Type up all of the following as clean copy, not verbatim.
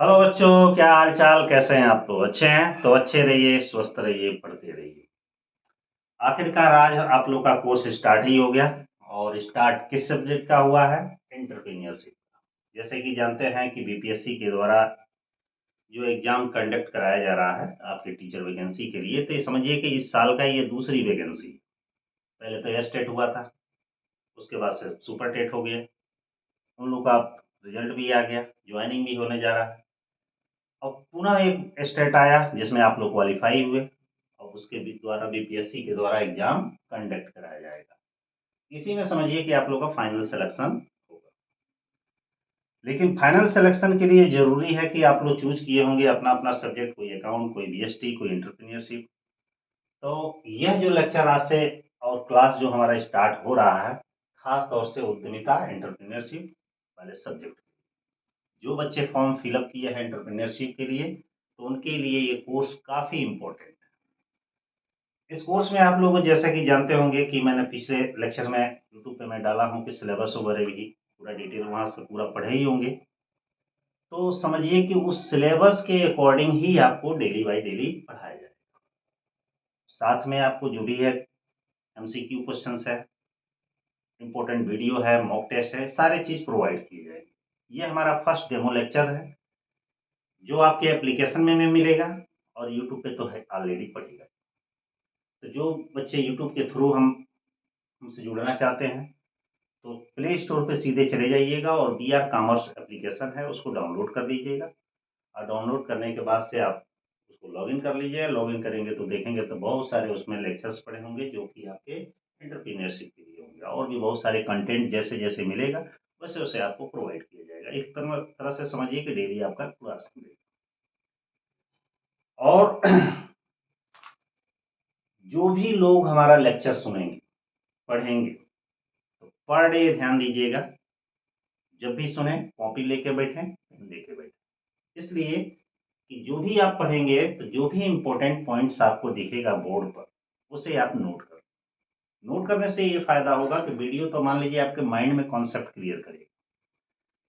Hello बच्चों, क्या हाल चाल, कैसे हैं आप लोग? अच्छे हैं तो अच्छे रहिए, स्वस्थ रहिए, पढ़ते रहिए। आखिरकार आज आप लोग का कोर्स स्टार्ट ही हो गया। और स्टार्ट किस सब्जेक्ट का हुआ है? एंटरप्रेन्योरशिप। जैसे कि जानते हैं कि बीपीएससी के द्वारा जो एग्जाम कंडक्ट कराया जा रहा है आपके टीचर वैकेंसी के लिए, तो ये समझिए कि इस साल का ये दूसरी वैकेंसी। पहले तो एस टेट हुआ था, उसके बाद से सुपर टेट हो गया। उन लोग का रिजल्ट भी आ गया, ज्वाइनिंग भी होने जा रहा है। और पुनः एक स्टेट आया जिसमें आप लोग क्वालिफाई हुए, और उसके भी द्वारा बीपीएससी के द्वारा एग्जाम कंडक्ट कराया जाएगा। इसी में समझिए कि आप लोग का फाइनल सिलेक्शन होगा। लेकिन फाइनल सिलेक्शन के लिए जरूरी है कि आप लोग चूज किए होंगे अपना अपना सब्जेक्ट, कोई अकाउंट, कोई बीएसटी, कोई एंटरप्रेन्योरशिप। तो यह जो लेक्चर आज से और क्लास जो हमारा स्टार्ट हो रहा है, खास तौर से उद्यमिता एंटरप्रेन्योरशिप वाले सब्जेक्ट। जो बच्चे फॉर्म फिलअप किए हैं एंटरप्रेन्योरशिप के लिए, तो उनके लिए ये कोर्स काफ़ी इम्पोर्टेंट है। इस कोर्स में आप लोग जैसा कि जानते होंगे कि मैंने पिछले लेक्चर में यूट्यूब पे मैं डाला हूँ कि सिलेबस वगैरह भी पूरा डिटेल वहाँ से पूरा पढ़े ही होंगे। तो समझिए कि उस सिलेबस के अकॉर्डिंग ही आपको डेली बाय डेली पढ़ाया जाए। साथ में आपको जो भी है एमसीक्यू क्वेश्चंस है, इम्पोर्टेंट वीडियो है, मॉक टेस्ट है, सारे चीज़ प्रोवाइड किए जाएंगे। ये हमारा फर्स्ट डेमो लेक्चर है जो आपके एप्लीकेशन में मिलेगा, और यूट्यूब पे तो है ऑलरेडी पड़ेगा। तो जो बच्चे यूट्यूब के थ्रू हमसे जुड़ना चाहते हैं, तो प्ले स्टोर पे सीधे चले जाइएगा और बी आर कॉमर्स एप्लीकेशन है उसको डाउनलोड कर लीजिएगा। और डाउनलोड करने के बाद से आप उसको लॉगिन कर लीजिए। लॉगिन करेंगे तो देखेंगे तो बहुत सारे उसमें लेक्चर्स पड़े होंगे जो कि आपके एंटरप्रेन्योरशिप के लिए होंगे, और भी बहुत सारे कंटेंट जैसे जैसे मिलेगा वैसे वैसे आपको प्रोवाइड किया जाएगा। एक तरह से समझिए कि डेली आपका क्लास मिलेगा। और जो भी लोग हमारा लेक्चर सुनेंगे, पढ़ेंगे, तो पर डे ध्यान दीजिएगा, जब भी सुने कॉपी लेके बैठें, पेन लेके बैठें। इसलिए कि जो भी आप पढ़ेंगे तो जो भी इम्पोर्टेंट पॉइंट्स आपको दिखेगा बोर्ड पर, उसे आप नोट कर। नोट करने से ये फायदा होगा कि वीडियो तो मान लीजिए आपके माइंड में कॉन्सेप्ट क्लियर करेगा,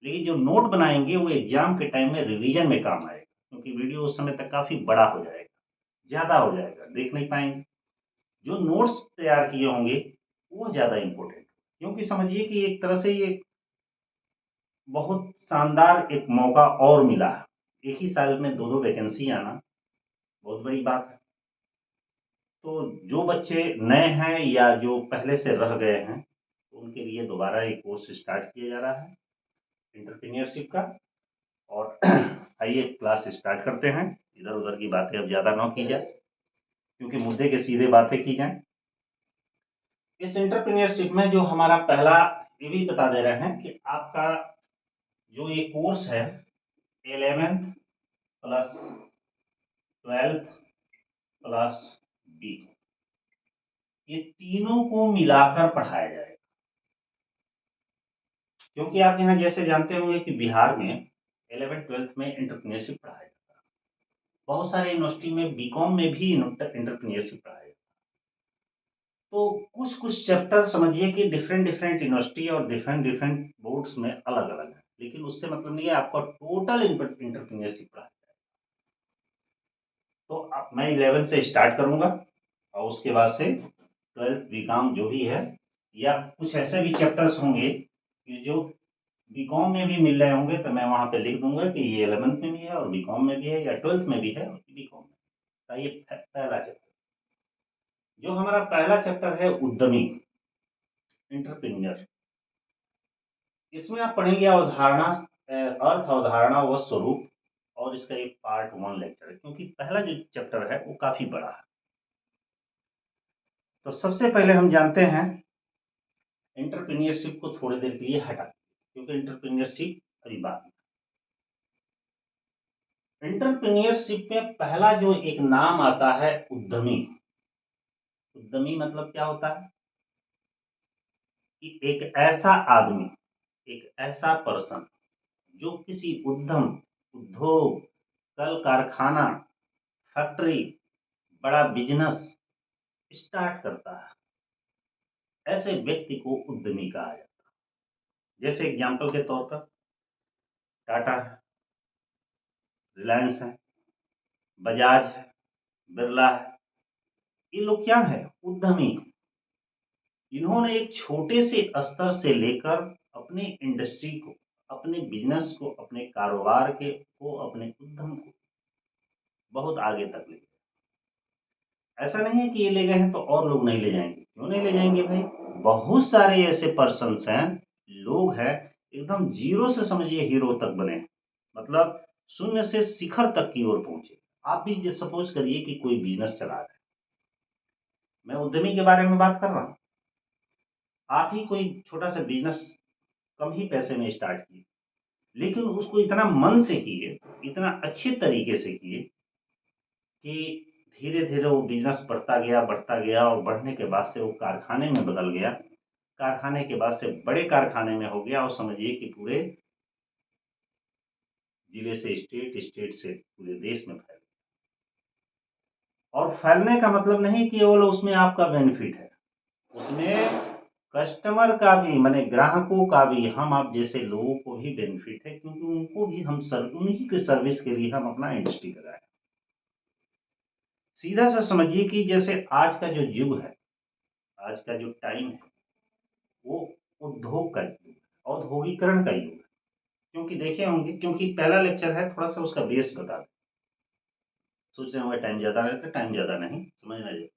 लेकिन जो नोट बनाएंगे वो एग्जाम के टाइम में रिवीजन में काम आएगा, क्योंकि वीडियो उस समय तक काफ़ी बड़ा हो जाएगा, ज़्यादा हो जाएगा, देख नहीं पाएंगे। जो नोट्स तैयार किए होंगे वो ज़्यादा इम्पोर्टेंट, क्योंकि समझिए कि एक तरह से ये बहुत शानदार एक मौका और मिला है। एक ही साल में दो दो वैकेंसी आना बहुत बड़ी बात है। तो जो बच्चे नए हैं या जो पहले से रह गए हैं, तो उनके लिए दोबारा एक कोर्स स्टार्ट किया जा रहा है एंटरप्रेन्योरशिप का। और आइए क्लास स्टार्ट करते हैं। इधर उधर की बातें अब ज़्यादा ना की जाए, क्योंकि मुद्दे के सीधे बातें की जाएं। इस एंटरप्रेन्योरशिप में जो हमारा पहला, ये भी बता दे रहे हैं कि आपका जो ये कोर्स है 11th plus 12th plus B, ये तीनों को मिलाकर पढ़ाया जाएगा। क्योंकि आप यहाँ जैसे जानते होंगे कि बिहार में 11th-12th में एंटरप्रेन्योरशिप पढ़ाया जाता है। बहुत सारे यूनिवर्सिटी में बीकॉम में भी एंटरप्रेन्योरशिप पढ़ाया जाता है। तो कुछ कुछ चैप्टर समझिए कि डिफरेंट डिफरेंट यूनिवर्सिटी और डिफरेंट डिफरेंट बोर्ड्स में अलग अलग है, लेकिन उससे मतलब नहीं है, आपका टोटल एंटरप्रेन्योरशिप पढ़ाया जाएगा। तो अब मैं 11 से स्टार्ट करूंगा, और उसके बाद से 12th बीकॉम जो भी है, या कुछ ऐसे भी चैप्टर्स होंगे कि जो बीकॉम में भी मिल रहे होंगे, तो मैं वहाँ पे लिख दूंगा कि ये 11th में भी है और बीकॉम में भी है, या 12th में भी है और बीकॉम में। तो ये पहला चैप्टर, जो हमारा पहला चैप्टर है उद्यमी एंटरप्रेन्योर। इसमें आप पढ़ेंगे अवधारणा, अर्थ, अवधारणा व स्वरूप। और इसका एक पार्ट 1 लेक्चर है, क्योंकि पहला जो चैप्टर है वो काफी बड़ा है। तो सबसे पहले हम जानते हैं एंटरप्रेन्योरशिप को थोड़ी देर के लिए हटा, क्योंकि एंटरप्रेन्योरशिप अभी बात। एंटरप्रेन्योरशिप में पहला जो एक नाम आता है उद्यमी। उद्यमी मतलब क्या होता है कि एक ऐसा आदमी, एक ऐसा पर्सन जो किसी उद्यम, उद्योग, कल कारखाना, फैक्ट्री, बड़ा बिजनेस स्टार्ट करता है, ऐसे व्यक्ति को उद्यमी कहा जाता है। जैसे एग्जांपल के तौर पर टाटा है, रिलायंस है, बजाज है, बिरला है। ये लोग क्या है? उद्यमी। इन्होंने एक छोटे से स्तर से लेकर अपने इंडस्ट्री को, अपने बिजनेस को, अपने कारोबार को, अपने उद्यम को बहुत आगे तक ले गए। ऐसा नहीं है कि ये ले गए हैं तो और लोग नहीं ले जाएंगे। क्यों नहीं ले जाएंगे भाई? बहुत सारे ऐसे पर्सन्स हैं, लोग हैं, एकदम जीरो से समझिए हीरो तक बने हैं। मतलब शून्य से शिखर तक की ओर पहुंचे। आप भी सपोज करिए कि कोई बिजनेस चला रहे हैं, मैं उद्यमी के बारे में बात कर रहा हूँ। आप ही कोई छोटा सा बिजनेस कम ही पैसे में स्टार्ट किए, लेकिन उसको इतना मन से किए, इतना अच्छे तरीके से किए कि धीरे धीरे वो बिजनेस बढ़ता गया और बढ़ने के बाद से वो कारखाने में बदल गया। कारखाने के बाद से बड़े कारखाने में हो गया और समझिए कि पूरे जिले से स्टेट, स्टेट से पूरे देश में फैल। और फैलने का मतलब नहीं कि केवल उसमें आपका बेनिफिट है, उसमें कस्टमर का भी, माने ग्राहकों का भी, हम आप जैसे लोगों को भी बेनिफिट है, क्योंकि उनको भी हम उन्हीं के सर्विस के लिए हम अपना इंडस्ट्री लगाए। सीधा सा समझिए कि जैसे आज का जो युग है, आज का जो टाइम है, वो उद्योग का युग है, औद्योगिकरण का युग है। क्योंकि देखे होंगे, क्योंकि पहला लेक्चर है, थोड़ा सा उसका बेस बता दें। सोच रहे होंगे टाइम ज़्यादा रहता है, टाइम ज़्यादा नहीं, समझना चाहिए।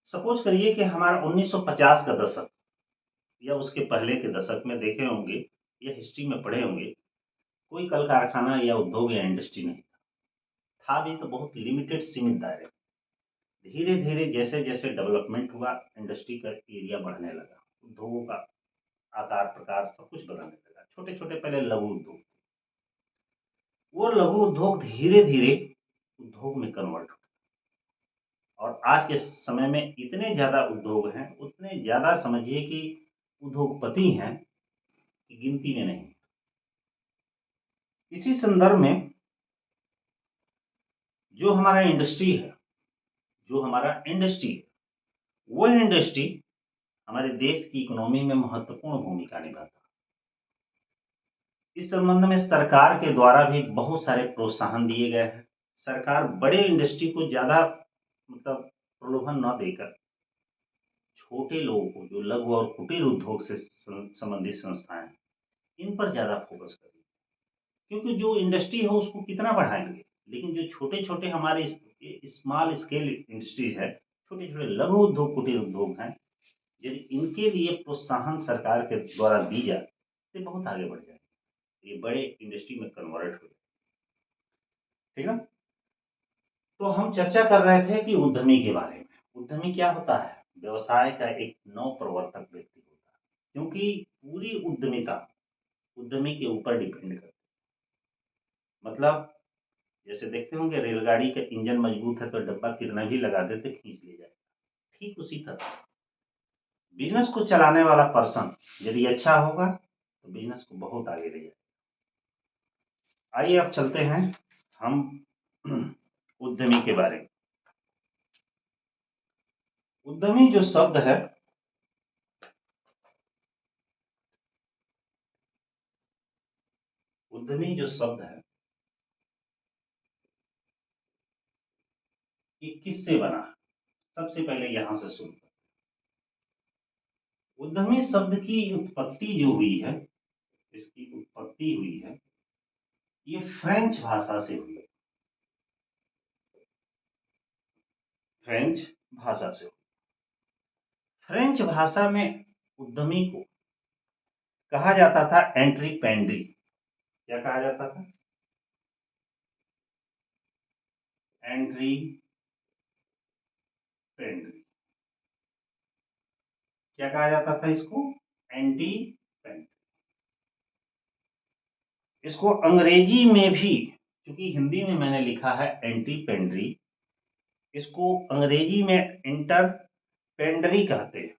सपोज करिए कि हमारा 1950 का दशक या उसके पहले के दशक में देखे होंगे या हिस्ट्री में पढ़े होंगे, कोई कल कारखाना या उद्योग या इंडस्ट्री नहीं था भी तो बहुत लिमिटेड, सीमित दायरे। धीरे धीरे जैसे जैसे डेवलपमेंट हुआ, इंडस्ट्री का एरिया बढ़ने लगा, उद्योगों का आकार प्रकार सब कुछ बदलने लगा। छोटे छोटे पहले लघु उद्योग, वो लघु उद्योग धीरे धीरे उद्योग में कन्वर्ट हो, और आज के समय में इतने ज़्यादा उद्योग हैं, उतने ज़्यादा समझिए कि उद्योगपति हैं कि गिनती में नहीं। इसी संदर्भ में जो हमारा इंडस्ट्री है, जो हमारा इंडस्ट्री है, वो इंडस्ट्री हमारे देश की इकोनॉमी में महत्वपूर्ण भूमिका निभाता है। इस संबंध में सरकार के द्वारा भी बहुत सारे प्रोत्साहन दिए गए हैं। सरकार बड़े इंडस्ट्री को ज़्यादा मतलब प्रलोभन न देकर छोटे लोगों को, जो लघु और कुटीर उद्योग से संबंधित संस्थाएं हैं, इन पर ज़्यादा फोकस करें। क्योंकि जो इंडस्ट्री है उसको कितना बढ़ाएंगे, लेकिन जो छोटे छोटे हमारे स्मॉल स्केल इंडस्ट्रीज है, छोटे छोटे लघु उद्योग कुटीर उद्योग हैं, यदि इनके लिए प्रोत्साहन सरकार के द्वारा दी जाए तो बहुत आगे बढ़ जाए, ये बड़े इंडस्ट्री में कन्वर्ट हो जाए। ठीक है। तो हम चर्चा कर रहे थे कि उद्यमी के बारे में। उद्यमी क्या होता है? व्यवसाय का एक नव प्रवर्तक व्यक्ति होता है, क्योंकि पूरी उद्यमिता उद्यमी के ऊपर डिपेंड करती है। मतलब जैसे देखते होंगे रेलगाड़ी का इंजन मजबूत है तो डब्बा कितना भी लगा देते खींच ले जाएगा, ठीक उसी तरह बिजनेस को चलाने वाला पर्सन यदि अच्छा होगा तो बिजनेस को बहुत आगे ले जाएगा। आइए अब चलते हैं हम उद्यमी के बारे में। उद्यमी जो शब्द है, उद्यमी जो शब्द है ये किससे बना है? सबसे पहले यहां से शुरू करते हैं। उद्यमी शब्द की उत्पत्ति जो हुई है, इसकी उत्पत्ति हुई है, ये फ्रेंच भाषा से हुई है। फ्रेंच भाषा से। फ्रेंच भाषा में उद्यमी को कहा जाता था एंट्रीपेंड्री। क्या कहा जाता था? एंट्रीपेंड्री। क्या कहा जाता था इसको? एंटीपेंड्री। इसको अंग्रेजी में भी, क्योंकि हिंदी में मैंने लिखा है एंटीपेंड्री, इसको अंग्रेजी में इंटरपेंडरी कहते हैं।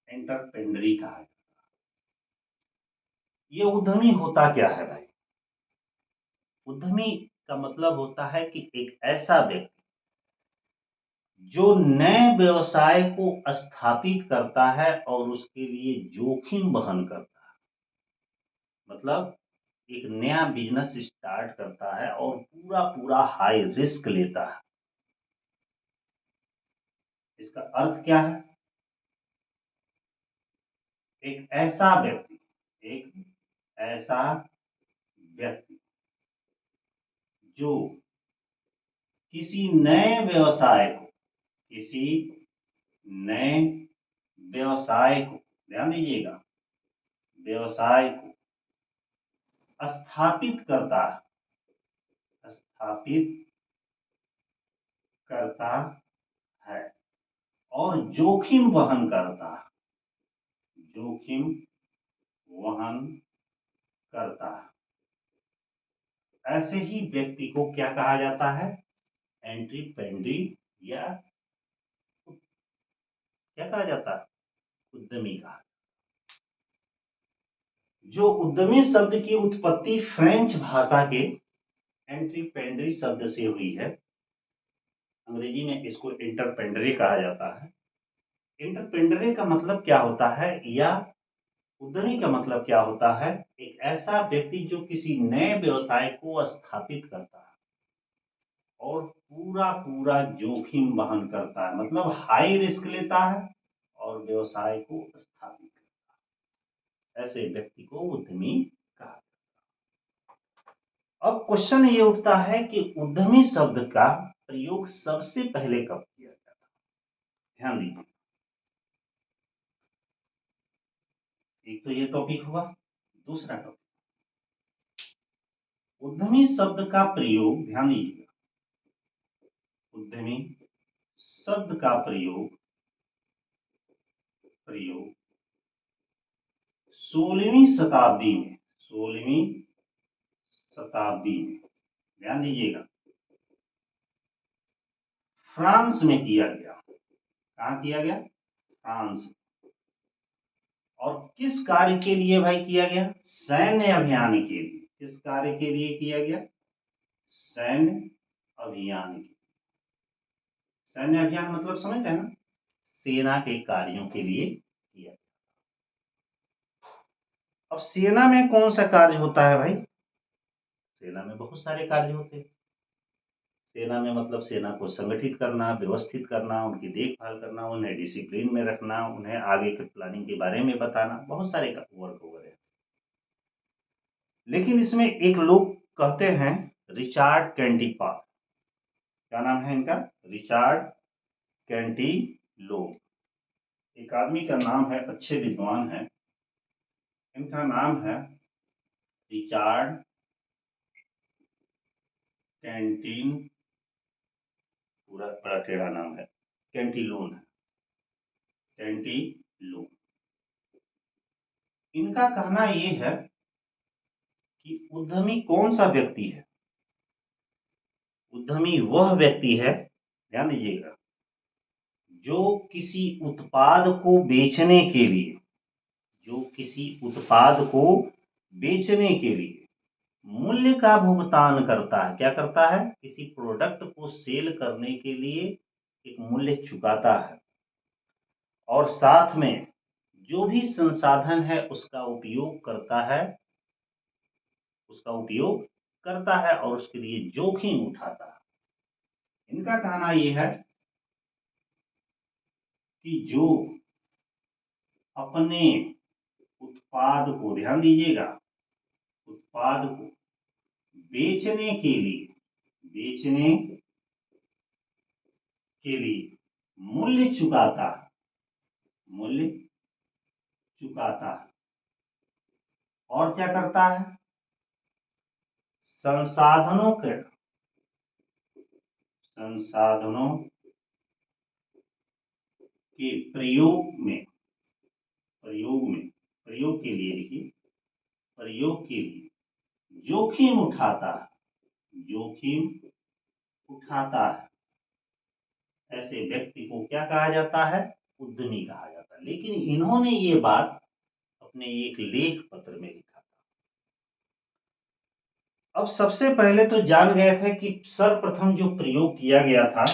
इंटरपेंडरी कहा है। ये उद्यमी होता क्या है भाई? उद्यमी का मतलब होता है कि एक ऐसा व्यक्ति जो नए व्यवसाय को स्थापित करता है और उसके लिए जोखिम वहन करता है। मतलब एक नया बिजनेस स्टार्ट करता है और पूरा पूरा हाई रिस्क लेता है। इसका अर्थ क्या है? एक ऐसा व्यक्ति जो किसी नए व्यवसाय को ध्यान दीजिएगा, व्यवसाय को स्थापित करता है और जोखिम वहन करता है, ऐसे ही व्यक्ति को क्या कहा जाता है? एंटरप्रेन्योर या क्या कहा जाता है? उद्यमी कहा। जो उद्यमी शब्द की उत्पत्ति फ्रेंच भाषा के एंटरप्रेन्योर शब्द से हुई है। अंग्रेजी में इसको एंटरप्रेन्योर कहा जाता है। एंटरप्रेन्योर का मतलब क्या होता है या उद्यमी का मतलब क्या होता है? एक ऐसा व्यक्ति जो किसी नए व्यवसाय को स्थापित करता है और पूरा पूरा जोखिम वहन करता है, मतलब हाई रिस्क लेता है और व्यवसाय को स्थापित करता है। ऐसे व्यक्ति को उद्यमी कहा जाता है। अब क्वेश्चन ये उठता है कि उद्यमी शब्द का प्रयोग सबसे पहले कब किया गया था? ध्यान दीजिए, एक तो ये टॉपिक हुआ। दूसरा टॉपिक, उद्यमी शब्द का प्रयोग, ध्यान दीजिएगा, उद्यमी शब्द का प्रयोग 16वीं शताब्दी में, ध्यान दीजिएगा, फ्रांस में किया गया। कहाँ किया गया? फ्रांस। और किस कार्य के लिए भाई किया गया? सैन्य अभियान के लिए। किस कार्य के लिए किया गया? सैन्य अभियान। सैन्य अभियान मतलब समझ रहे हैं ना? सेना के कार्यों के लिए किया। अब सेना में कौन सा कार्य होता है भाई? सेना में बहुत सारे कार्य होते हैं। सेना में मतलब सेना को संगठित करना, व्यवस्थित करना, उनकी देखभाल करना, उन्हें डिसिप्लिन में रखना, उन्हें आगे के प्लानिंग के बारे में बताना, बहुत सारे वर्क हो गए। लेकिन इसमें एक लोग कहते हैं, रिचार्ड कैंटिपार। क्या नाम है इनका? रिचार्ड कैंटिलो। एक आदमी का नाम है, अच्छे विद्वान हैं। इनका नाम है रिचार्ड कैंटिन, पूरा बड़ा टेढ़ा नाम है, कैंटिलोन है, कैंटिलोन। इनका कहना यह है कि उद्यमी कौन सा व्यक्ति है? उद्यमी वह व्यक्ति है, ध्यान दीजिएगा, जो किसी उत्पाद को बेचने के लिए, मूल्य का भुगतान करता है। क्या करता है? किसी प्रोडक्ट को सेल करने के लिए एक मूल्य चुकाता है और साथ में जो भी संसाधन है उसका उपयोग करता है और उसके लिए जोखिम उठाता है। इनका कहना यह है कि जो अपने उत्पाद को, ध्यान दीजिएगा, उत्पाद को बेचने के लिए मूल्य चुकाता है और क्या करता है? संसाधनों के प्रयोग के लिए जोखिम उठाता है। ऐसे व्यक्ति को क्या कहा जाता है? उद्यमी कहा जाता है। लेकिन इन्होंने ये बात अपने एक लेख पत्र में लिखा था। अब सबसे पहले तो जान गए थे कि सर्वप्रथम जो प्रयोग किया गया था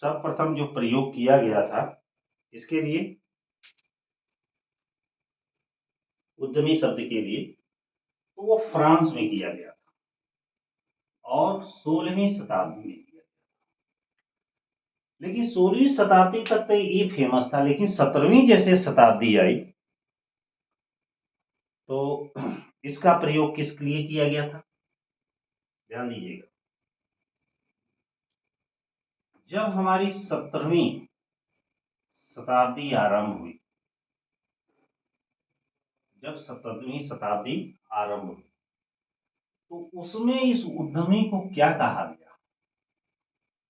सर्वप्रथम जो प्रयोग किया गया था इसके लिए, उद्यमी शब्द के लिए, तो वो फ्रांस में किया गया था और 16वीं शताब्दी में किया। लेकिन 16वीं शताब्दी तक तो ये फेमस था, लेकिन 17वीं जैसे शताब्दी आई तो इसका प्रयोग किस लिए किया गया था, ध्यान दीजिएगा। जब हमारी 17वीं शताब्दी आरंभ हुई, जब 17वीं शताब्दी आरंभ हुई तो उसमें इस उद्यमी को क्या कहा गया,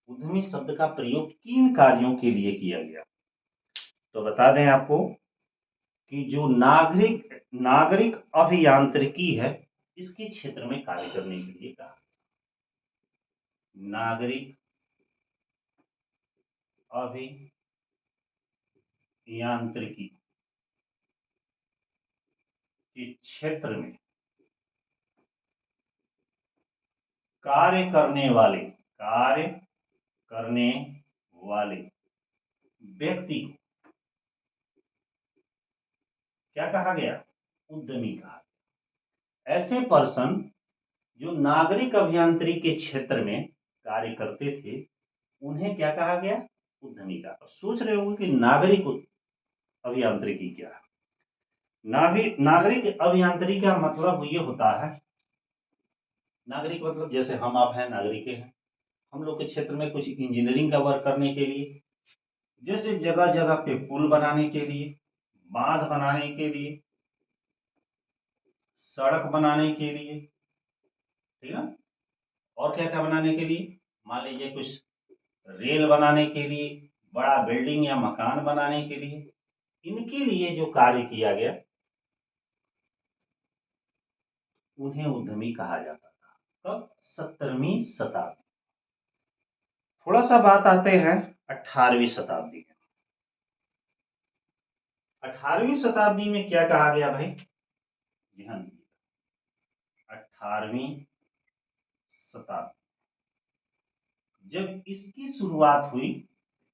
उद्यमी शब्द का प्रयोग किन कार्यों के लिए किया गया। तो बता दें आपको कि जो नागरिक अभियांत्रिकी है इसके क्षेत्र में कार्य करने के लिए कहा। नागरिक अभियांत्रिकी के क्षेत्र में कार्य करने वाले व्यक्ति को क्या कहा गया, उद्यमी कहा गया। ऐसे पर्सन जो नागरिक अभियांत्रिकी के क्षेत्र में कार्य करते थे उन्हें क्या कहा गया, उद्यमी का। सोच रहे होंगे कि नागरिक अभियांत्रिकी क्या है। नागरिक अभियांत्रिकी का मतलब ये होता है, नागरिक मतलब जैसे हम आप हैं, नागरिक हैं, हम लोग के क्षेत्र में कुछ इंजीनियरिंग का वर्क करने के लिए, जैसे जगह जगह पे पुल बनाने के लिए, बांध बनाने के लिए, सड़क बनाने के लिए, ठीक है, और क्या क्या बनाने के लिए, मान लीजिए कुछ रेल बनाने के लिए, बड़ा बिल्डिंग या मकान बनाने के लिए, इनके लिए जो कार्य किया गया उन्हें उद्यमी कहा जाता था। कब, 17वीं शताब्दी। थोड़ा सा बात आते हैं 18वीं शताब्दी में। 18वीं शताब्दी में क्या कहा गया भाई, ध्यान दीजिए। 18वीं शताब्दी जब इसकी शुरुआत हुई,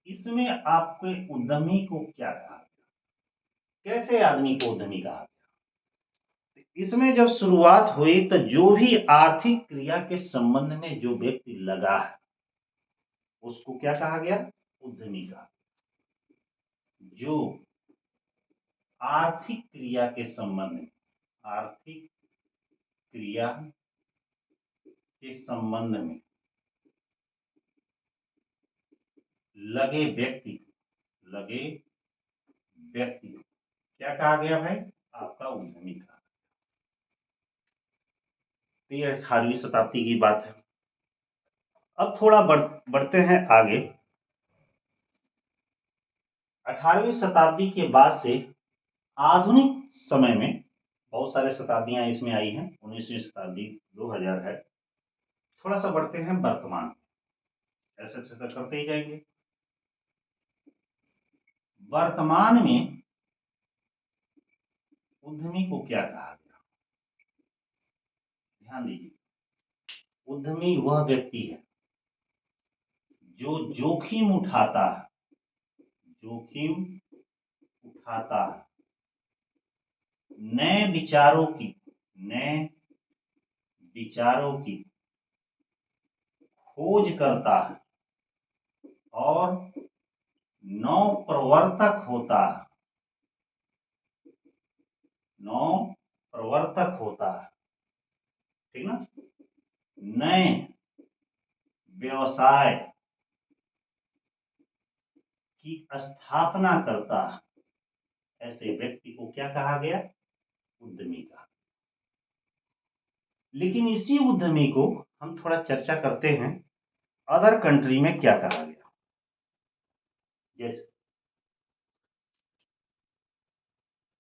इसमें आपके उद्यमी को क्या कहा गया, कैसे आदमी को उद्यमी कहा गया। इसमें जब शुरुआत हुई तो जो भी आर्थिक क्रिया के संबंध में जो व्यक्ति लगा है उसको क्या कहा गया, उद्यमी कहा। जो आर्थिक क्रिया के संबंध में, आर्थिक क्रिया के संबंध में लगे व्यक्ति क्या कहा गया भाई, आपका उद्यमी कहा। तो ये 18वीं शताब्दी की बात है। अब थोड़ा बढ़ते हैं आगे। 18वीं शताब्दी के बाद से आधुनिक समय में बहुत सारे शताब्दियां इसमें आई हैं, 19वीं शताब्दी, 2000 है। थोड़ा सा बढ़ते हैं वर्तमान, ऐसे ऐसे करते ही जाएंगे। वर्तमान में उद्यमी को क्या कहा गया, ध्यान दीजिए। उद्यमी वह व्यक्ति है जो जोखिम उठाता है, नए विचारों की खोज करता है और नव प्रवर्तक होता है, ठीक ना। नए व्यवसाय की स्थापना करता है, ऐसे व्यक्ति को क्या कहा गया, उद्यमी कहा। लेकिन इसी उद्यमी को हम थोड़ा चर्चा करते हैं अदर कंट्री में क्या कहा गया। जैसे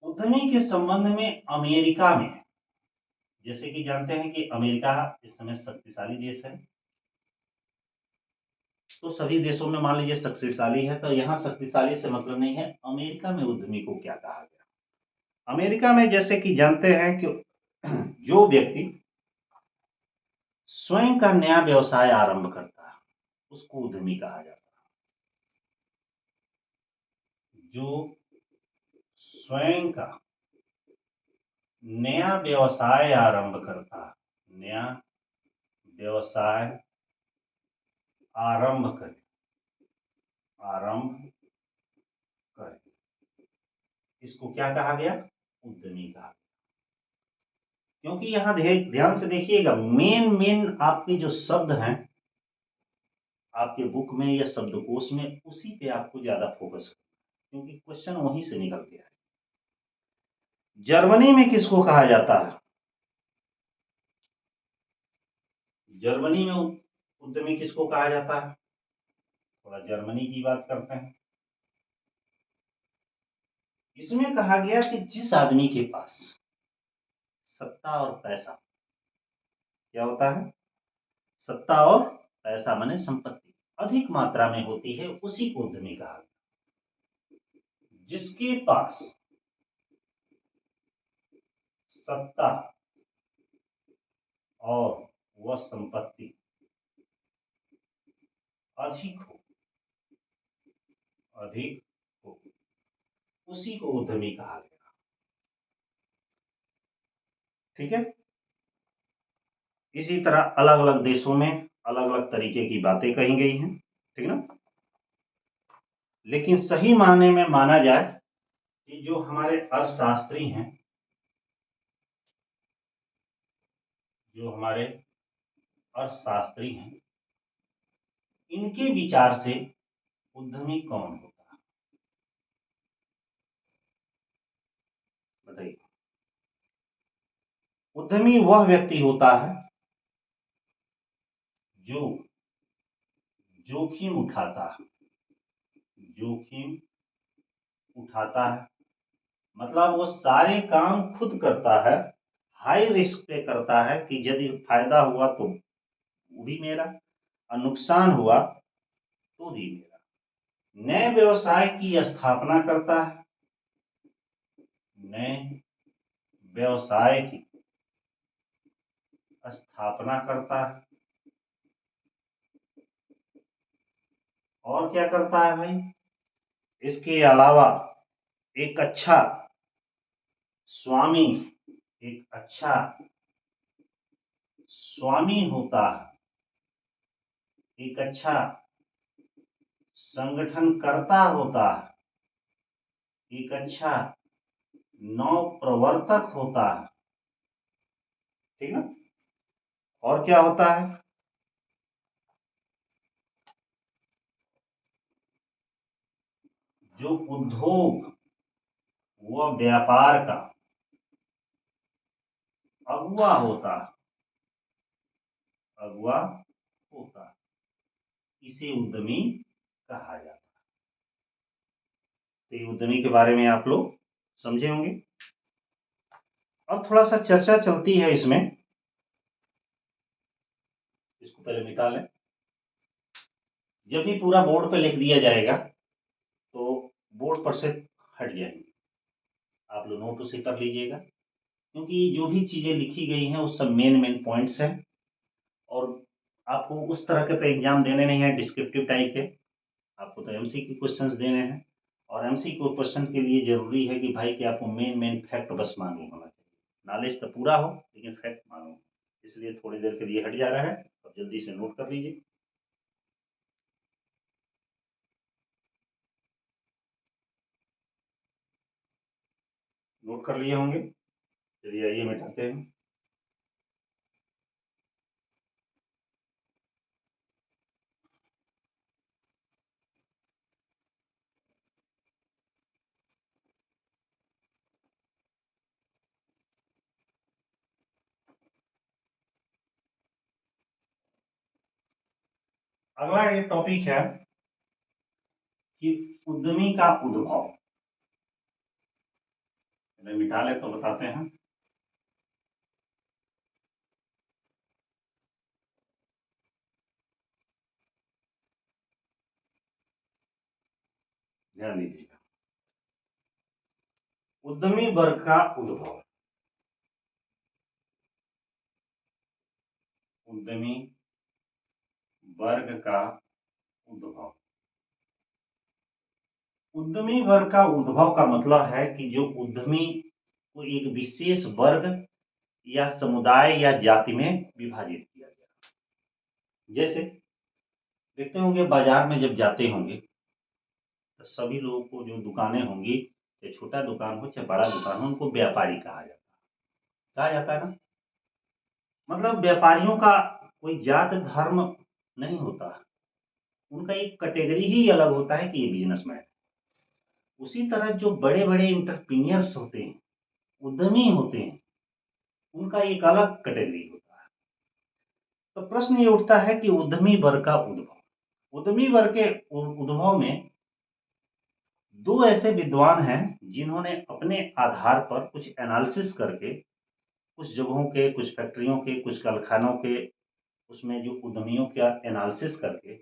उद्यमी के संबंध में अमेरिका में, जैसे कि जानते हैं कि अमेरिका इस समय शक्तिशाली देश है, तो सभी देशों में मान लीजिए शक्तिशाली है, तो यहाँ शक्तिशाली से मतलब नहीं है। अमेरिका में उद्यमी को क्या कहा गया, अमेरिका में जैसे कि जानते हैं कि जो व्यक्ति स्वयं का नया व्यवसाय आरंभ करता है उसको उद्यमी कहा जाता है। जो स्वयं का नया व्यवसाय आरंभ करता है, नया व्यवसाय आरंभ करे, इसको क्या कहा गया? उद्यमी कहा। क्योंकि यहां ध्यान से देखिएगा, मेन आपके जो शब्द हैं आपके बुक में या शब्दकोश में, उसी पे आपको ज्यादा फोकस करना, क्योंकि क्वेश्चन वहीं से निकल के आए। जर्मनी में किसको कहा जाता है? जर्मनी में उद्यमी किसको कहा जाता है? थोड़ा जर्मनी की बात करते हैं। इसमें कहा गया कि जिस आदमी के पास सत्ता और पैसा, क्या होता है? सत्ता और पैसा माने संपत्ति अधिक मात्रा में होती है, उसी को उद्यमी कहा गया। जिसके पास सत्ता और वह संपत्ति अधिक हो, उसी को उद्यमी कहा गया। ठीक है। इसी तरह अलग अलग देशों में अलग अलग तरीके की बातें कही गई हैं, ठीक ना। लेकिन सही मायने में माना जाए कि जो हमारे अर्थशास्त्री हैं, इनके विचार से उद्यमी कौन होता है? बताइए। उद्यमी वह व्यक्ति होता है जो जोखिम उठाता है, मतलब वो सारे काम खुद करता है, हाई रिस्क पे करता है कि यदि फायदा हुआ तो वो भी मेरा और नुकसान हुआ तो भी मेरा। नए व्यवसाय की स्थापना करता है, नए व्यवसाय की स्थापना करता है, और क्या करता है भाई? इसके अलावा एक अच्छा स्वामी, एक अच्छा स्वामी होता है, एक अच्छा संगठनकर्ता होता है, एक अच्छा नव प्रवर्तक होता है, ठीक है। और क्या होता है? जो उद्योग व व्यापार का अगुवा होता है, इसे उद्यमी कहा जाता है। तो ये उद्यमी के बारे में आप लोग समझे होंगे। अब थोड़ा सा चर्चा चलती है इसमें, इसको पहले मिटा लें। जब भी पूरा बोर्ड पे लिख दिया जाएगा तो बोर्ड पर से हट जाएंगे, आप लोग नोट उसे कर लीजिएगा, क्योंकि जो भी चीजें लिखी गई हैं वो सब मेन पॉइंट्स हैं, और आपको उस तरह के तो एग्जाम देने नहीं है डिस्क्रिप्टिव टाइप के, आपको तो एमसीक्यू क्वेश्चंस देने हैं। और एमसीक्यू क्वेश्चन के लिए जरूरी है कि भाई कि आपको मेन फैक्ट बस मालूम होना चाहिए, नॉलेज तो पूरा हो लेकिन फैक्ट मालूम हो। इसलिए थोड़ी देर के लिए हट जा रहा है, अब जल्दी से नोट कर लीजिए। नोट कर लिए होंगे, चलिए आइए मिटाते हैं। अगला ये टॉपिक है कि उद्यमी का उद्भव। मिटा ले तो बताते हैं। ध्यान दीजिएगा, उद्यमी वर्ग का उद्भव, उद्यमी वर्ग का उद्भव। उद्यमी वर्ग का उद्भव का मतलब है कि जो उद्यमी को एक विशेष वर्ग या समुदाय या जाति में विभाजित किया गया। जैसे देखते होंगे बाजार में जब जाते होंगे तो सभी लोगों को जो दुकानें होंगी, चाहे छोटा दुकान हो चाहे बड़ा दुकान हो, उनको व्यापारी कहा जाता है ना। मतलब व्यापारियों का कोई जात धर्म नहीं होता, उनका एक कैटेगरी ही अलग होता है कि ये बिजनेसमैन। उसी तरह जो बड़े बड़े इंटरप्रीनियर्स होते हैं, उद्यमी होते हैं, उनका एक अलग कैटेगरी होता है। तो प्रश्न ये उठता है कि उद्यमी वर्ग का उद्भव, उद्यमी वर्ग के उद्भव में दो ऐसे विद्वान हैं जिन्होंने अपने आधार पर कुछ एनालिसिस करके कुछ जगहों के, कुछ फैक्ट्रियों के, कुछ कारखानों के, उसमें जो उद्यमियों का एनालिसिस करके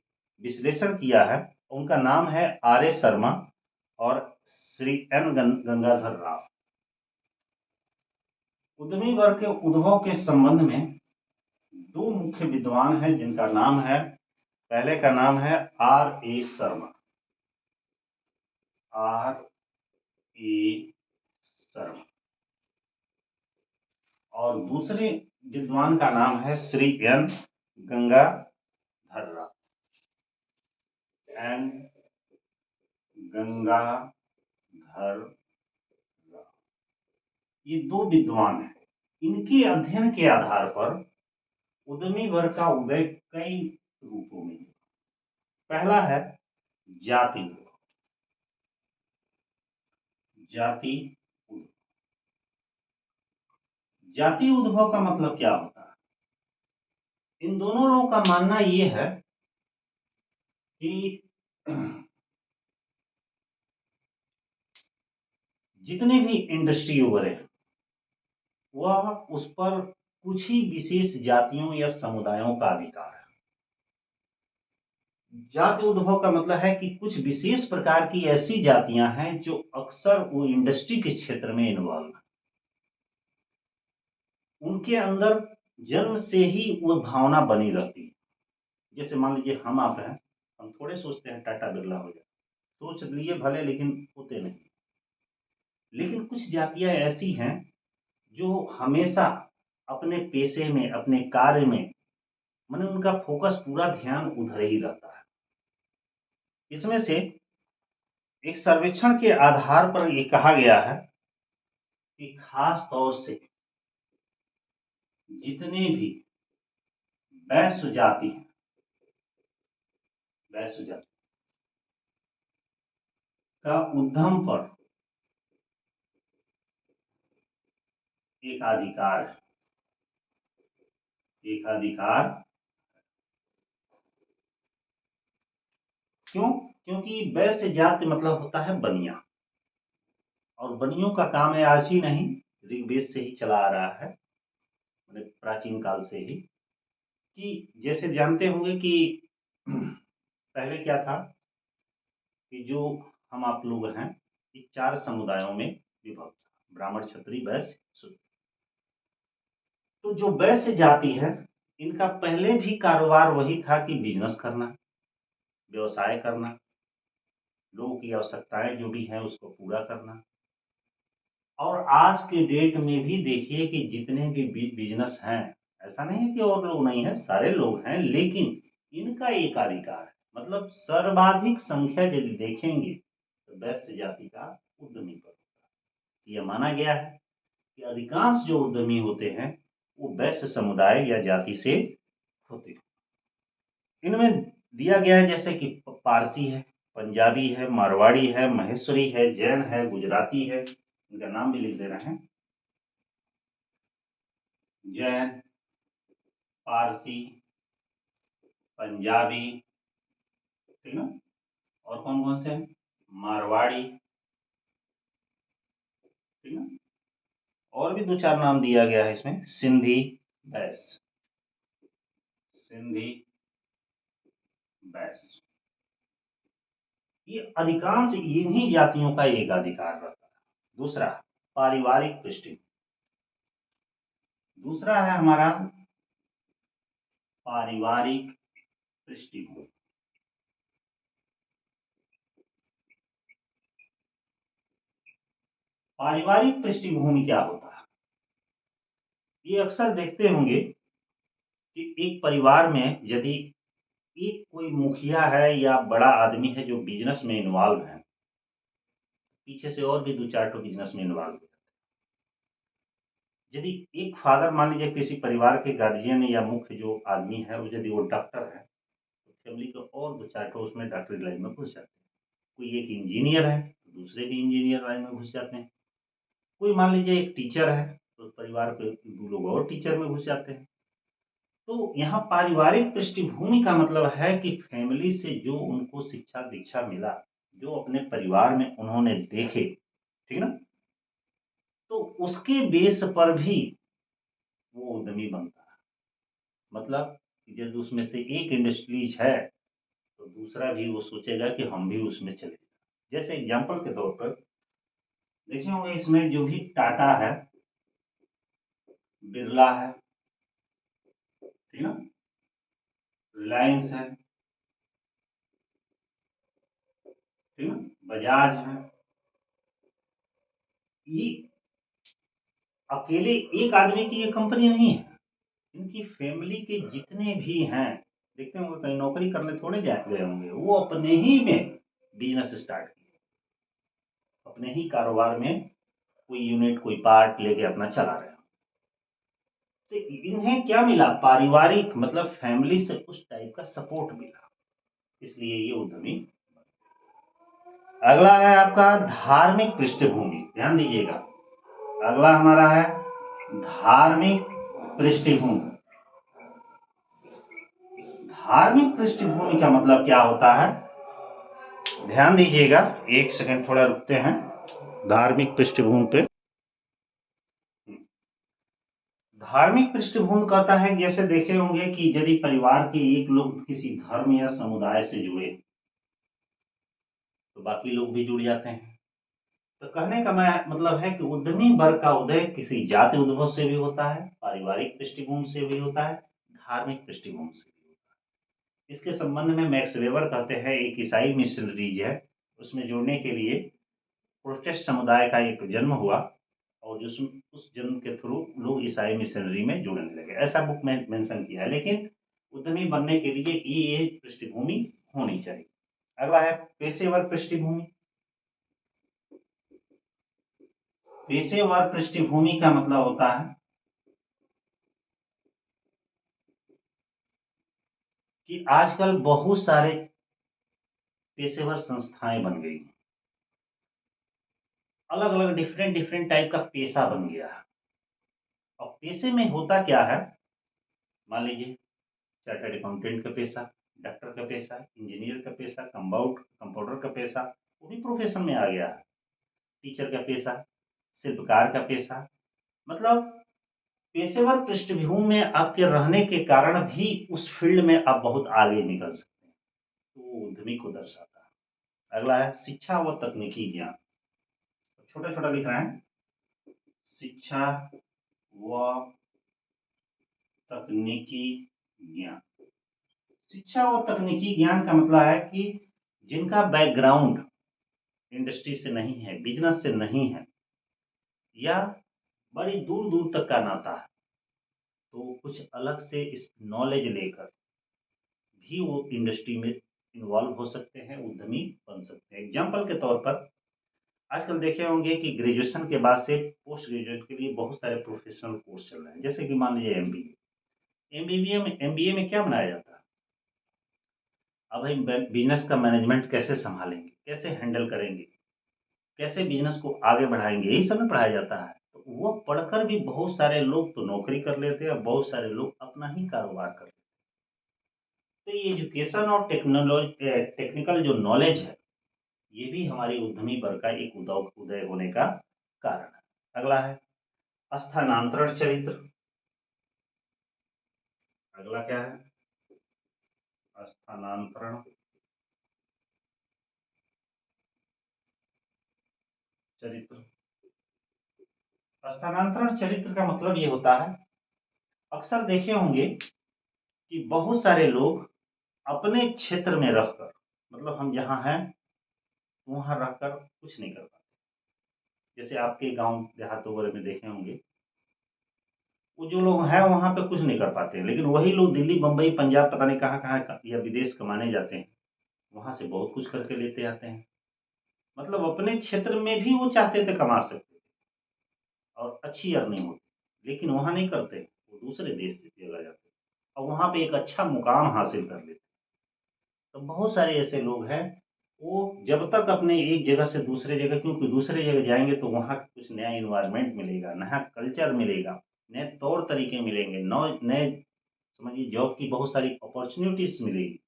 विश्लेषण किया है। उनका नाम है आर ए शर्मा और श्री एन गंगाधर राव। उद्यमी वर्ग के उद्भव के संबंध में दो मुख्य विद्वान हैं जिनका नाम है, पहले का नाम है R A Sharma, R A Sharma, और दूसरे विद्वान का नाम है श्री एन गंगाधर राव, एन गंगाधर राव। ये दो विद्वान हैं। इनके अध्ययन के आधार पर उद्यमी वर्ग का उदय कई रूपों में। पहला है जाति उद्भव, जाति उद्भव। जाति उद्भव का मतलब क्या होता है? इन दोनों लोगों का मानना ये है कि जितने भी इंडस्ट्री वगैरह वह उस पर कुछ ही विशेष जातियों या समुदायों का अधिकार है। जाति उद्भव का मतलब है कि कुछ विशेष प्रकार की ऐसी जातियां हैं जो अक्सर वो इंडस्ट्री के क्षेत्र में इन्वॉल्व है, उनके अंदर जन्म से ही वो भावना बनी रहती है। जैसे मान लीजिए हम आप हैं, हम थोड़े सोचते हैं टाटा बिरला हो जाए, सोच लिए भले लेकिन होते नहीं। लेकिन कुछ जातियां ऐसी हैं जो हमेशा अपने पेशे में, अपने कार्य में, माने उनका फोकस, पूरा ध्यान उधर ही रहता है। इसमें से एक सर्वेक्षण के आधार पर ये कहा गया है कि खास तौर से जितने भी वैश्य जाति हैं, वैश्य जाति का उद्यम पर एकाधिकार है, एकाधिकार। क्यों? क्योंकि वैश्य जाति मतलब होता है बनिया, और बनियों का काम है आज ही नहीं, ऋग्वेद से ही चला आ रहा है, प्राचीन काल से ही। कि जैसे जानते होंगे कि पहले क्या था कि जो हम आप लोग हैं, ये चार समुदायों में विभक्त, ब्राह्मण, क्षत्रिय, वैश्य, शूद्र। तो जो वैश्य जाति है, इनका पहले भी कारोबार वही था कि बिजनेस करना, व्यवसाय करना, लोगों की आवश्यकताएं जो भी हैं उसको पूरा करना। और आज के डेट में भी देखिए कि जितने भी बिजनेस हैं, ऐसा नहीं है कि और लोग नहीं हैं, सारे लोग हैं, लेकिन इनका एकाधिकार है। मतलब सर्वाधिक संख्या यदि देखेंगे तो वैश्य जाति का उद्यमी पर होता है। यह माना गया है कि अधिकांश जो उद्यमी होते हैं वो वैश्य समुदाय या जाति से होते हैं। इनमें दिया गया है जैसे कि पारसी है, पंजाबी है, मारवाड़ी है, महेश्वरी है, जैन है, गुजराती है। इनका नाम भी लिख दे रहे हैं, जैन, पारसी, पंजाबी, ठीक ना, और कौन कौन से हैं, मारवाड़ी, ठीक ना, और भी दो चार नाम दिया गया है इसमें, सिंधी, बैस, सिंधी, बैस। ये अधिकांश इन्हीं जातियों का एक अधिकार रहता है। दूसरा, पारिवारिक पृष्ठभूमि। दूसरा है हमारा पारिवारिक पृष्ठभूमि। पारिवारिक पृष्ठभूमि क्या होता है? ये अक्सर देखते होंगे कि एक परिवार में यदि एक कोई मुखिया है या बड़ा आदमी है जो बिजनेस में इन्वॉल्व है, पीछे से और भी 2-4 ठो बिजनेस में इन्वॉल्व है। यदि एक फादर मान लीजिए किसी परिवार के गार्जियन या मुख्य जो आदमी है वो यदि वो डॉक्टर है, तो फैमिली के और 2-4 ठो उसमें डॉक्टरी लाइन में घुस जाते हैं। कोई एक इंजीनियर है, तो दूसरे भी इंजीनियर लाइन में घुस जाते हैं। कोई मान लीजिए एक टीचर है, तो परिवार के 2 लोग और टीचर में घुस जाते हैं। तो यहाँ पारिवारिक पृष्ठभूमि का मतलब है कि फैमिली से जो उनको शिक्षा दीक्षा मिला, जो अपने परिवार में उन्होंने देखे, ठीक ना? तो उसके बेस पर भी वो उद्यमी बनता है। मतलब यदि उसमें से एक इंडस्ट्रीज है, तो दूसरा भी वो सोचेगा कि हम भी उसमें चले जाएं। जैसे एग्जाम्पल के तौर पर देखे होंगे इसमें जो भी टाटा है, बिरला है, ठीक ना? रिलायंस है, ठीक ना? बजाज है। ये अकेले एक आदमी की ये कंपनी नहीं है। इनकी फैमिली के जितने भी हैं, देखते होंगे कहीं नौकरी करने थोड़े जा गए होंगे, वो अपने ही में बिजनेस स्टार्ट किए, अपने ही कारोबार में कोई यूनिट कोई पार्ट लेके अपना चला रहे हैं। तो इन्हें क्या मिला? पारिवारिक मतलब फैमिली से उस टाइप का सपोर्ट मिला, इसलिए ये उद्यमी। अगला है आपका धार्मिक पृष्ठभूमि, ध्यान दीजिएगा। अगला हमारा है धार्मिक पृष्ठभूमि। धार्मिक पृष्ठभूमि का मतलब क्या होता है? ध्यान दीजिएगा, एक सेकंड थोड़ा रुकते हैं धार्मिक पृष्ठभूमि पे। धार्मिक पृष्ठभूमि कहता है, जैसे देखे होंगे कि यदि परिवार के एक लोग किसी धर्म या समुदाय से जुड़े, तो बाकी लोग भी जुड़ जाते हैं। तो कहने का मैं मतलब है कि उद्यमी वर्ग का उदय किसी जाति उद्भव से भी होता है, पारिवारिक पृष्ठभूमि से भी होता है, धार्मिक पृष्ठभूमि से भी होता है। इसके संबंध में मैक्स वेबर कहते हैं एक ईसाई मिशनरीज है, उसमें जुड़ने के लिए प्रोटेस्ट समुदाय का एक जन्म हुआ और उस जन्म के थ्रू लोग ईसाई मिशनरी में जुड़ने लगे, ऐसा बुक में मेंशन किया है। लेकिन उद्यमी बनने के लिए ये पृष्ठभूमि होनी चाहिए। अगला है पेशेवर पृष्ठभूमि। पेशेवर पृष्ठभूमि का मतलब होता है कि आजकल बहुत सारे पेशेवर संस्थाएं बन गई, अलग अलग डिफरेंट डिफरेंट टाइप का पेशा बन गया है। और पेशे में होता क्या है, मान लीजिए चार्टर्ड अकाउंटेंट का पेशा, डॉक्टर का पेशा, इंजीनियर का पेशा, कंपाउंडर का पेशा, वो भी प्रोफेशन में आ गया है। टीचर का पेशा, शिल्पकार का पेशा, मतलब पेशेवर पृष्ठभूमि में आपके रहने के कारण भी उस फील्ड में आप बहुत आगे निकल सकते हैं, तो वो उद्यमी को दर्शाता है। अगला है शिक्षा व तकनीकी ज्ञान, छोटा छोटा लिख रहे हैं, शिक्षा व तकनीकी ज्ञान। शिक्षा व तकनीकी ज्ञान का मतलब है कि जिनका बैकग्राउंड इंडस्ट्री से नहीं है, बिजनेस से नहीं है, या बड़ी दूर दूर तक का नाता है, तो कुछ अलग से इस नॉलेज लेकर भी वो इंडस्ट्री में इन्वॉल्व हो सकते हैं, उद्यमी बन सकते हैं। एग्जाम्पल के तौर पर आजकल देखे होंगे कि ग्रेजुएशन के बाद से पोस्ट ग्रेजुएट के लिए बहुत सारे प्रोफेशनल कोर्स चल रहे हैं, जैसे कि मान लीजिए एमबीए में क्या बनाया जाता है? अब हम बिजनेस का मैनेजमेंट कैसे संभालेंगे, कैसे हैंडल करेंगे, कैसे बिजनेस को आगे बढ़ाएंगे, यही सब में पढ़ाया जाता है। तो वो पढ़कर भी बहुत सारे लोग तो नौकरी कर लेते हैं और बहुत सारे लोग अपना ही कारोबार कर लेते हैं। तो ये एजुकेशन और टेक्निकल जो नॉलेज है, ये भी हमारी उद्यमी वर्ग का एक उदय होने का कारण है। अगला है स्थानांतरण चरित्र। अगला क्या है? स्थानांतरण चरित्र। स्थानांतरण चरित्र का मतलब ये होता है, अक्सर देखे होंगे कि बहुत सारे लोग अपने क्षेत्र में रहकर, मतलब हम जहाँ हैं वहाँ रहकर कुछ नहीं कर पाते, जैसे आपके गांव देहातों वगैरह में देखे होंगे, वो जो लोग हैं वहाँ पे कुछ नहीं कर पाते हैं, लेकिन वही लोग दिल्ली, बम्बई, पंजाब, पता नहीं कहाँ-कहाँ या विदेश कमाने जाते हैं, वहाँ से बहुत कुछ करके लेते आते हैं। मतलब अपने क्षेत्र में भी वो चाहते थे कमा सकते थे और अच्छी अर्निंग होती, लेकिन वहाँ नहीं करते, वो दूसरे देश चले जाते और वहाँ पे एक अच्छा मुकाम हासिल कर लेते। तो बहुत सारे ऐसे लोग हैं, वो जब तक अपने एक जगह से दूसरे जगह, क्योंकि दूसरे जगह जाएँगे तो वहाँ कुछ नया एनवायरनमेंट मिलेगा, नया कल्चर मिलेगा, नए तौर तरीके मिलेंगे, नौ नए समझिए जॉब की बहुत सारी अपॉर्च्युनिटीज़ मिलेगी।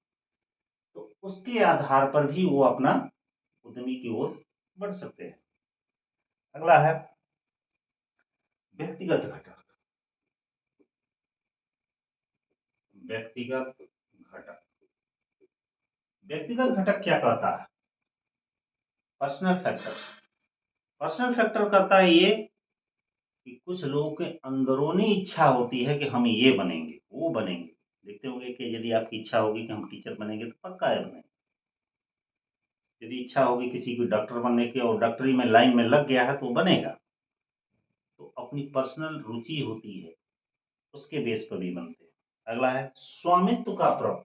तो उसके आधार पर भी वो अपना उद्यमी की ओर बढ़ सकते हैं। अगला है व्यक्तिगत घटक। व्यक्तिगत घटक। व्यक्तिगत घटक क्या कहता है? Personal factor. पर्सनल फैक्टर कहता है ये कि कुछ लोगों के अंदरूनी इच्छा होती है कि हम ये बनेंगे, वो बनेंगे। देखते होंगे कि यदि आपकी इच्छा होगी कि हम टीचर बनेंगे तो पक्का है बनेंगे। यदि इच्छा होगी किसी को डॉक्टर बनने की और डॉक्टरी में लाइन में लग गया है तो वो बनेगा। तो अपनी पर्सनल रुचि होती है, उसके बेस पर भी बनते हैं। अगला है स्वामित्व का प्रारूप।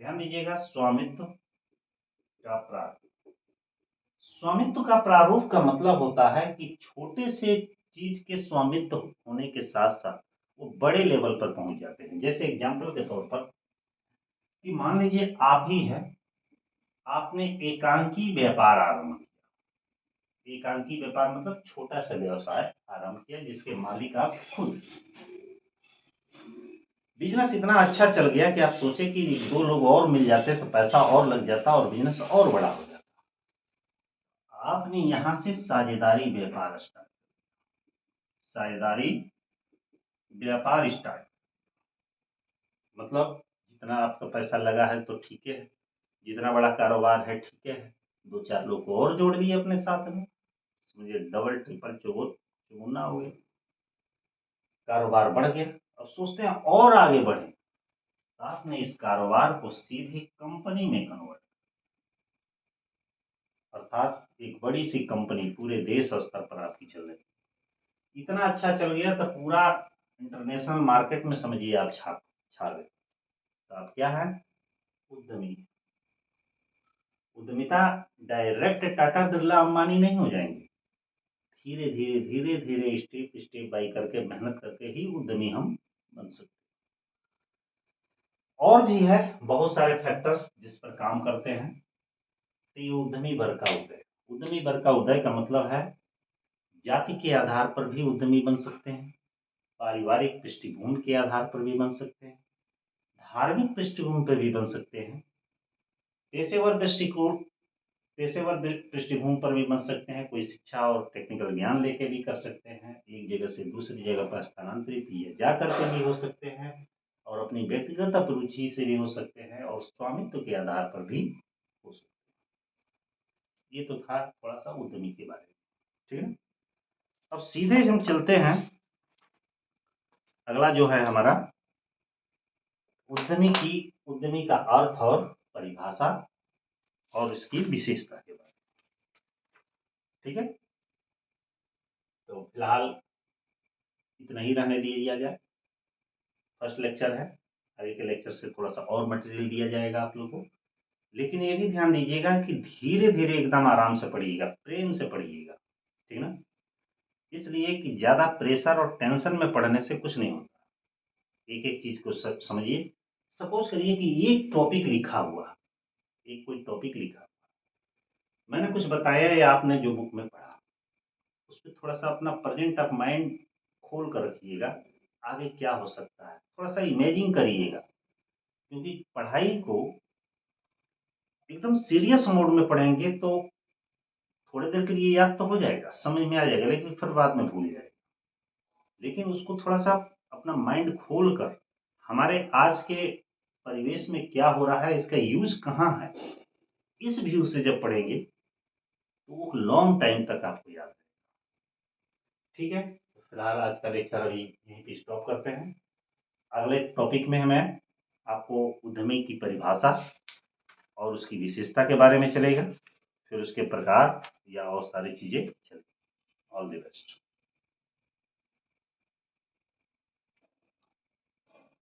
ध्यान दीजिएगा, स्वामित्व का प्रारूप। स्वामित्व का प्रारूप का मतलब होता है कि छोटे से चीज के स्वामित्व होने के साथ साथ वो बड़े लेवल पर पहुंच जाते हैं। जैसे एग्जांपल के तौर पर कि मान लीजिए आप ही है, आपने एकांकी व्यापार आरंभ किया। एकांकी व्यापार मतलब छोटा सा व्यवसाय आरंभ किया जिसके मालिक आप खुद। बिजनेस इतना अच्छा चल गया कि आप सोचे कि दो लोग और मिल जाते तो पैसा और लग जाता और बिजनेस और बड़ा हो जाता। आपने यहां से साझेदारी व्यापार स्टार्ट, साझेदारी व्यापार स्टार्ट मतलब जितना आपका पैसा लगा है तो ठीक है, जितना बड़ा कारोबार है ठीक है, दो चार लोग को और जोड़ लिए अपने साथ में, मुझे डबल ट्रिपल चौगुना हो गया, कारोबार बढ़ गया। अब सोचते हैं और आगे बढ़े, तो आपने इस कारोबार को सीधे कंपनी में कन्वर्ट, अर्थात एक बड़ी सी कंपनी पूरे देश स्तर पर आपकी चल रही, इतना अच्छा चल गया तो पूरा इंटरनेशनल मार्केट में समझिए आप छा गए। तो आप क्या है? उद्यमी। उद्यमिता डायरेक्ट टाटा बिरला अंबानी नहीं हो जाएंगे, धीरे धीरे धीरे धीरे स्टेप स्टेप बाई करके मेहनत करके ही उद्यमी हम बन सकते हैं। और भी है बहुत सारे फैक्टर्स जिस पर काम करते हैं। तो ये उद्यमी वर्ग का उदय, उद्यमी वर्ग का उदय का मतलब है जाति के आधार पर भी उद्यमी बन सकते हैं, पारिवारिक पृष्ठभूमि के आधार पर भी बन सकते हैं, धार्मिक पृष्ठभूमि पर भी बन सकते हैं, पेशेवर दृष्टिकोण पेशेवर पृष्ठभूमि पर भी बन सकते हैं, कोई शिक्षा और टेक्निकल ज्ञान लेके भी कर सकते हैं, एक जगह से दूसरी जगह पर स्थानांतरित या जा करके भी हो सकते हैं, और अपनी व्यक्तिगत रुचि से भी हो सकते हैं, और स्वामित्व के आधार पर भी हो सकते हैं। ये तो था थोड़ा सा उद्यमी के बारे में, ठीक है। अब सीधे हम चलते हैं, अगला जो है हमारा उद्यमी का अर्थ और परिभाषा और इसकी विशेषता के बारे में, ठीक है। तो फिलहाल इतना ही रहने दिया जाए, फर्स्ट लेक्चर है, आगे के लेक्चर से थोड़ा सा और मटेरियल दिया जाएगा आप लोगों को, लेकिन ये भी ध्यान दीजिएगा कि धीरे धीरे एकदम आराम से पढ़िएगा, प्रेम से पढ़िएगा, ठीक ना। इसलिए कि ज़्यादा प्रेशर और टेंशन में पढ़ने से कुछ नहीं होता। एक एक चीज़ को समझिए। सपोज करिए कि एक टॉपिक लिखा हुआ, एक कोई टॉपिक लिखा, मैंने कुछ बताया या आपने जो बुक में पढ़ा, उस पर थोड़ा सा अपना प्रेजेंट ऑफ माइंड खोल कर रखिएगा, आगे क्या हो सकता है, थोड़ा सा इमेजिन करिएगा, क्योंकि पढ़ाई को एकदम सीरियस मोड में पढ़ेंगे तो थोड़ी देर के लिए याद तो हो जाएगा, समझ में आ जाएगा, लेकिन फिर बाद में भूल जाएगा। लेकिन उसको थोड़ा सा अपना माइंड खोल कर, हमारे आज के परिवेश में क्या हो रहा है, इसका यूज कहाँ है, इस व्यू से जब पढ़ेंगे तो वो लॉन्ग टाइम तक आपको याद है, ठीक है। तो फिलहाल आज का लेक्चर अभी यहीं पे स्टॉप करते हैं। अगले टॉपिक में मैं आपको उद्यमी की परिभाषा और उसकी विशेषता के बारे में चलेगा। फिर उसके प्रकार या और सारी चीज़ें चलती। All the best.